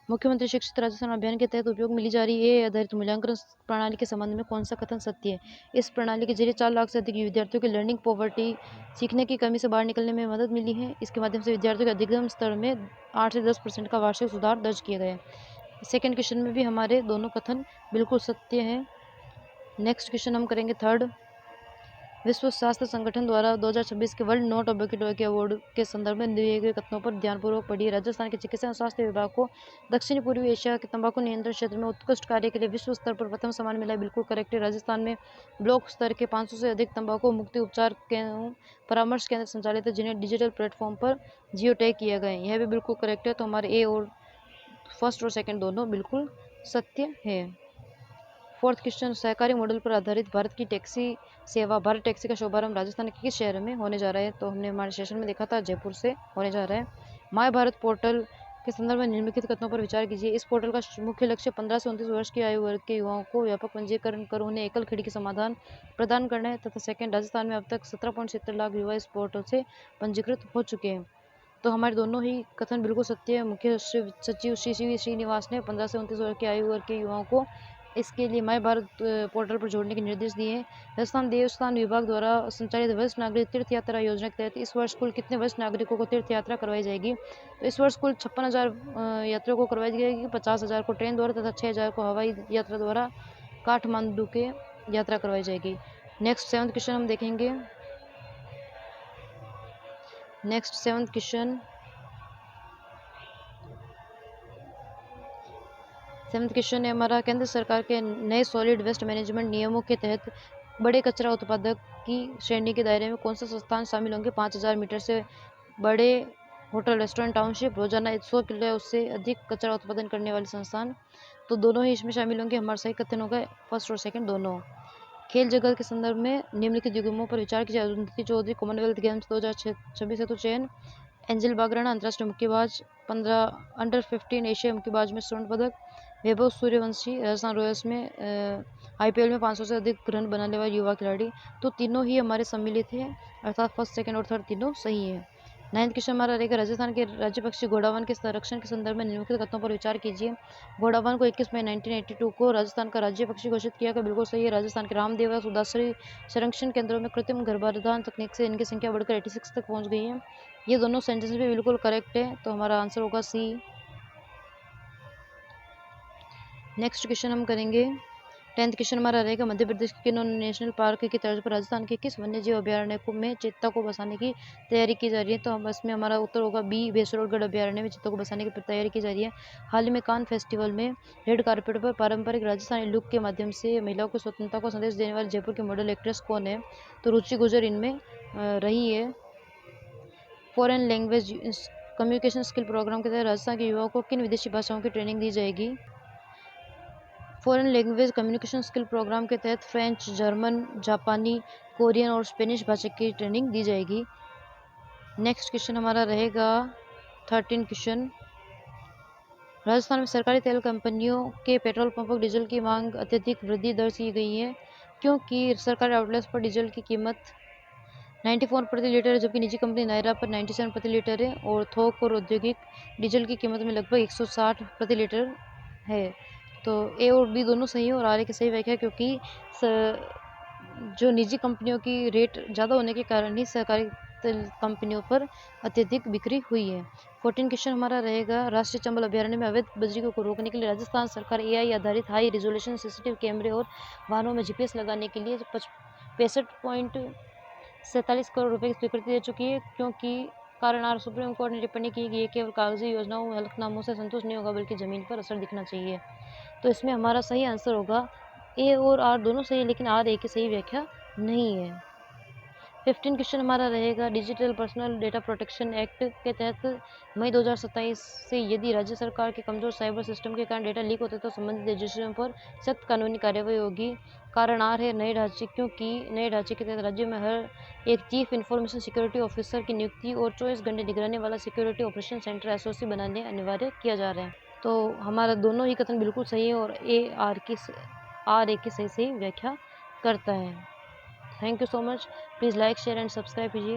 मुख्यमंत्री शिक्षित राजस्थान अभियान के तहत उपयोग में ली जा रही है आधारित मूल्यांकन प्रणाली के संबंध में कौन सा कथन सत्य है? इस प्रणाली के जरिए 4 लाख से अधिक विद्यार्थियों की लर्निंग पॉवर्टी, सीखने की कमी से बाहर निकलने में मदद मिली है। इसके माध्यम से विद्यार्थियों के अधिगम स्तर में 8 से 10% का वार्षिक सुधार दर्ज किया गया है। सेकेंड क्वेश्चन में भी हमारे दोनों कथन बिल्कुल सत्य हैं। नेक्स्ट क्वेश्चन हम करेंगे थर्ड। विश्व स्वास्थ्य संगठन द्वारा 2026 के वर्ल्ड नॉट ओबेसिटी अवार्ड के संदर्भ में दिए गए कथनों पर ध्यानपूर्वक पढ़िए। राजस्थान के चिकित्सा एवं स्वास्थ्य विभाग को दक्षिण पूर्वी एशिया के तंबाकू नियंत्रण क्षेत्र में उत्कृष्ट कार्य के लिए विश्व स्तर पर प्रथम सम्मान मिला है। बिल्कुल करेक्ट है। राजस्थान में ब्लॉक स्तर के 500 से अधिक तंबाकू मुक्ति उपचार परामर्श केंद्र संचालित है, जिन्हें डिजिटल प्लेटफॉर्म पर जियो टैग किया गया है। यह भी बिल्कुल करेक्ट है। तो हमारे ए और फर्स्ट और सेकेंड दोनों बिल्कुल सत्य है। फोर्थ क्वेश्चन, सहकारी मॉडल पर आधारित भारत की टैक्सी सेवा भारत टैक्सी का शुभारंभ राजस्थान के किस शहर में होने जा रहा है? तो हमने हमारे सेशन में देखा था जयपुर से होने जा रहा है। माय भारत पोर्टल के संदर्भ में निम्नलिखित कथनों पर विचार कीजिए। इस पोर्टल का मुख्य लक्ष्य 15 से 29 वर्ष की आयु वर्ग के युवाओं को व्यापक पंजीकरण कर उन्हें एकल खिड़की समाधान प्रदान करना है। तथा सेकेंड, राजस्थान में अब तक 17.70 लाख युवा इस पोर्टल से पंजीकृत हो चुके हैं। तो हमारे दोनों ही कथन बिल्कुल सत्य है। मुख्य सचिव श्री श्रीनिवास ने 15 से 29 वर्ष की आयु वर्ग के युवाओं को इसके लिए माय भारत पोर्टल पर जोड़ने के निर्देश दिए हैं। राजस्थान देवस्थान विभाग द्वारा संचालित वरिष्ठ नागरिक तीर्थ यात्रा योजना के तहत इस वर्ष कुल कितने वरिष्ठ नागरिकों को तीर्थ यात्रा करवाई जाएगी? तो इस वर्ष कुल 56,000 यात्रियों को करवाई जाएगी। 50,000 को ट्रेन द्वारा तथा 6,000 को हवाई यात्रा द्वारा काठमांडू के यात्रा करवाई जाएगी। नेक्स्ट 7th क्वेश्चन हम देखेंगे। Next 7th question. 7th question है हमारा, केंद्र सरकार के नए सॉलिड वेस्ट मैनेजमेंट नियमों के तहत बड़े कचरा उत्पादक की श्रेणी के दायरे में कौन सा संस्थान शामिल होंगे? 5,000 मीटर से बड़े होटल, रेस्टोरेंट, टाउनशिप, रोजाना 100 किलो या उससे अधिक कचरा उत्पादन करने वाले संस्थान। तो दोनों ही इसमें शामिल होंगे। हमारा सही कथन होगा फर्स्ट और सेकंड दोनों। खेल जगत के संदर्भ में निम्नलिखित युग्मों पर विचार किया। अरुंधति चौधरी कॉमनवेल्थ गेम्स 2026 हेतु चयन। एंजल बागराना अंतर्राष्ट्रीय मुक्केबाज 15 अंडर 15 एशिया मुक्केबाज में स्वर्ण पदक। वैभव सूर्यवंशी राजस्थान रॉयल्स में IPL में 500 से अधिक रन बनाने वाले युवा खिलाड़ी। तो तीनों ही हमारे सम्मिलित हैं, अर्थात फर्स्ट, सेकंड और थर्ड तीनों सही है। 9th क्वेश्चन हमारा रहेगा, राजस्थान के राज्य पक्षी घोड़ावन के संरक्षण के संदर्भ में निम्नलिखित कथनों पर विचार कीजिए। घोड़ावन को 21 मई 1982 को राजस्थान का राज्य पक्षी घोषित किया गया। बिल्कुल सही है। राजस्थान के रामदेव सुदासरी संरक्षण केंद्रों में कृत्रिम गर्भाधान तकनीक से इनकी संख्या बढ़कर 86 तक पहुंच गई है। ये दोनों सेंटेंस भी बिल्कुल करेक्ट है, तो हमारा आंसर होगा सी। नेक्स्ट क्वेश्चन हम करेंगे। 10th क्वेश्चन हमारा रहेगा, मध्य प्रदेश के किन्नौर नेशनल पार्क की तर्ज पर राजस्थान के किस वन्य जीव अभयारण्य में चीता को बसाने की तैयारी की जा रही है? तो हम इसमें हमारा उत्तर होगा बी, बेसरोडगढ़ अभयारण्य में चीता को बसाने की तैयारी की जा रही है। हाल ही में कान फेस्टिवल में रेड कार्पेट पर पारंपरिक राजस्थानी लुक के माध्यम से महिलाओं को स्वतंत्रता को संदेश देने वाली जयपुर की मॉडल एक्ट्रेस कौन है? तो रुचि गुर्जर इनमें रही है। Foreign language communication skill programme के तहत राजस्थान के युवाओं को किन विदेशी भाषाओं की ट्रेनिंग दी जाएगी? Foreign language communication skill programme के तहत फ्रेंच, जर्मन, जापानी, कोरियन और स्पेनिश भाषा की ट्रेनिंग दी जाएगी। नेक्स्ट क्वेश्चन हमारा रहेगा 13 क्वेश्चन। राजस्थान में सरकारी तेल कंपनियों के पेट्रोल पंप पर डीजल की मांग अत्यधिक वृद्धि दर्ज की गई है, क्योंकि सरकारी आउटलेट्स पर डीजल की कीमत 94 प्रति लीटर है, जबकि निजी कंपनी नायरा पर 97 प्रति लीटर है और थोक और औद्योगिक डीजल की कीमत में लगभग 160 प्रति लीटर है। तो ए और बी दोनों सही है और आर ए की सही व्याख्या, क्योंकि जो निजी कंपनियों की रेट ज़्यादा होने के कारण ही सरकारी कंपनियों पर अत्यधिक बिक्री हुई है। 14 क्वेश्चन हमारा रहेगा, राष्ट्रीय चंबल अभयारण्य में अवैध बजरी को रोकने के लिए राजस्थान सरकार AI आधारित हाई रिजोल्यूशन CCTV कैमरे और वाहनों में GPS लगाने के लिए 65.47 करोड़ रुपए की स्वीकृति दे चुकी है, क्योंकि कारण आर सुप्रीम कोर्ट ने टिप्पणी की कि ये केवल कागजी योजनाओं और हलफनामों से संतुष्ट नहीं होगा, बल्कि जमीन पर असर दिखना चाहिए। तो इसमें हमारा सही आंसर होगा ए और आर दोनों सही है, लेकिन आर ए की सही व्याख्या नहीं है। 15 क्वेश्चन हमारा रहेगा, digital personal data protection act के तहत मई 2027 से यदि राज्य सरकार के कमजोर साइबर सिस्टम के कारण डेटा लीक होते तो संबंधित एजेंसियों पर सख्त कानूनी कार्रवाई होगी। कारण आर है नए ढांचे, क्योंकि नए ढांचे के तहत राज्य में हर एक चीफ इंफॉर्मेशन सिक्योरिटी ऑफिसर की नियुक्ति और 24 घंटे निगरानी वाला सिक्योरिटी ऑपरेशन सेंटर SOC बनाने अनिवार्य किया जा रहा है। तो हमारा दोनों ही कथन बिल्कुल सही है और आर ए की सही व्याख्या करता है। Thank you so much. Please like, share and subscribe कीजिए।